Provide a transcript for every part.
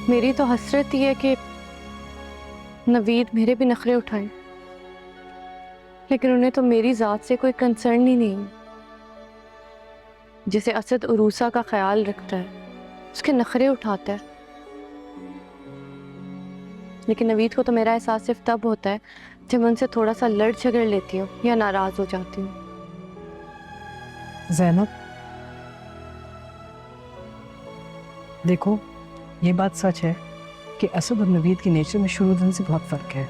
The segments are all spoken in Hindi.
मेरी तो हसरत ही है कि नवीद मेरे भी नखरे उठाए, लेकिन उन्हें तो मेरी ज़ात से कोई कंसर्न ही नहीं है। जिसे असद उरूसा का ख्याल रखता है, उसके नखरे उठाता है। लेकिन नवीद को तो मेरा एहसास सिर्फ तब होता है जब मैं उनसे थोड़ा सा लड़ झगड़ लेती हूँ या नाराज हो जाती हूँ। ज़ैनब, देखो, ये बात सच है कि असद और नवीद की नेचर में शुरू दिन से बहुत फर्क है।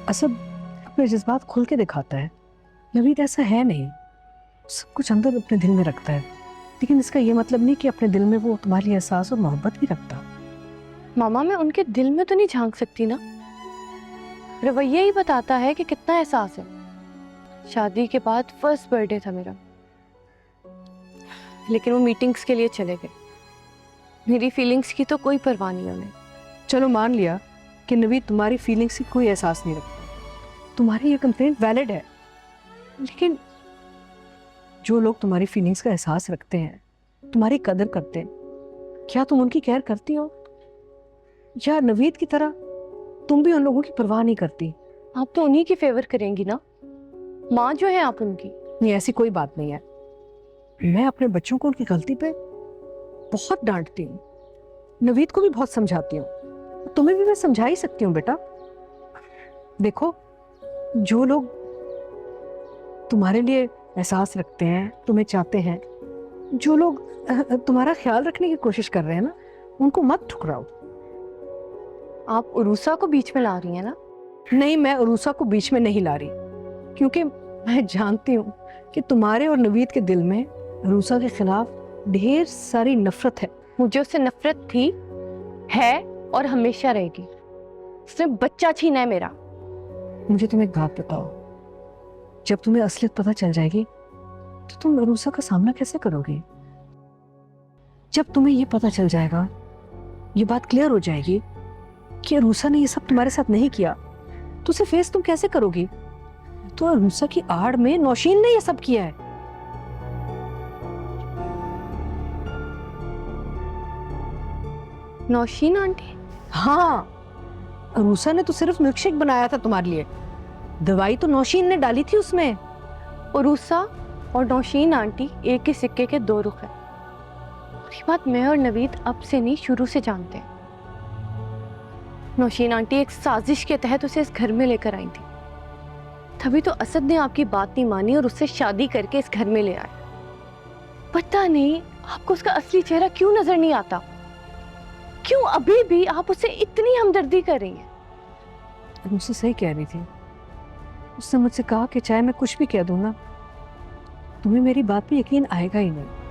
असद अपने जज्बात खुल के दिखाता है, नवीद ऐसा है नहीं। सब कुछ अंदर अपने दिल में रखता है, लेकिन इसका ये मतलब नहीं कि अपने दिल में वो तुम्हारे लिए एहसास और मोहब्बत भी रखता। मामा, मैं उनके दिल में तो नहीं झांक सकती ना। रवैया ही बताता है कि कितना एहसास है। शादी के बाद फर्स्ट बर्थडे था मेरा, लेकिन वो मीटिंग्स के लिए चले गए। मेरी फीलिंग्स की तो कोई परवाह नहीं उन्हें। चलो मान लिया कि नवीद तुम्हारी फीलिंग्स की कोई एहसास नहीं रखता, तुम्हारी ये कंप्लेंट वैलिड है, लेकिन जो लोग तुम्हारी फीलिंग्स का एहसास रखते हैं, तुम्हारी कदर करते हैं, क्या तुम उनकी केयर करती हो? या नवीद की तरह तुम भी उन लोगों की परवाह नहीं करती? आप तो उन्हीं की फेवर करेंगी ना, माँ जो है आप उनकी। नहीं, ऐसी कोई बात नहीं है। मैं अपने बच्चों को उनकी गलती पे बहुत डांटती हूँ, नवीद को भी बहुत समझाती हूँ, तुम्हें भी मैं समझा ही सकती हूँ बेटा। देखो, जो लोग तुम्हारे लिए एहसास रखते हैं, तुम्हें चाहते हैं, जो लोग तुम्हारा ख्याल रखने की कोशिश कर रहे हैं ना, उनको मत ठुकराओ। आप उरूसा को बीच में ला रही हैं ना? नहीं, मैं उरूसा को बीच में नहीं ला रही, क्योंकि मैं जानती हूँ कि तुम्हारे और नवीद के दिल में उरूसा के खिलाफ ढेर सारी नफरत है। मुझे उससे नफरत थी, है और हमेशा रहेगी। उसने बच्चा छीना है मेरा। मुझे तुम एक बात बताओ, जब तुम्हें असलियत पता चल जाएगी तो तुम उरूसा का सामना कैसे करोगे? जब तुम्हें ये पता चल जाएगा, ये बात क्लियर हो जाएगी कि अरूसा ने ये सब तुम्हारे साथ नहीं किया, तो उसे फेस तुम कैसे करोगी? तो अरूसा की आड़ में नौशीन ने ये सब किया है। नौशीन आंटी? हाँ, अरूसा ने तो सिर्फ मिल्कशेक बनाया था तुम्हारे लिए, दवाई तो नौशीन ने डाली थी उसमें। उरूसा और नौशीन आंटी एक ही सिक्के के दो रुख हैं। और ये बात मैं और नवीद अब से नहीं, शुरू से जानते हैं। नौशीन आंटी एक साजिश के तहत उसे इस घर में लेकर आई थी, तभी तो असद ने आपकी बात नहीं मानी और उससे शादी करके इस घर में ले आया। पता नहीं आपको उसका असली चेहरा क्यों नजर नहीं आता? क्यों अभी भी आप उससे इतनी हमदर्दी कर रही हैं? मुझसे सही कह रही थी। उसने मुझसे कहा कि चाहे मैं कुछ भी कह दूं ना, तुम्हें मेरी बात पे यकीन आएगा ही नहीं।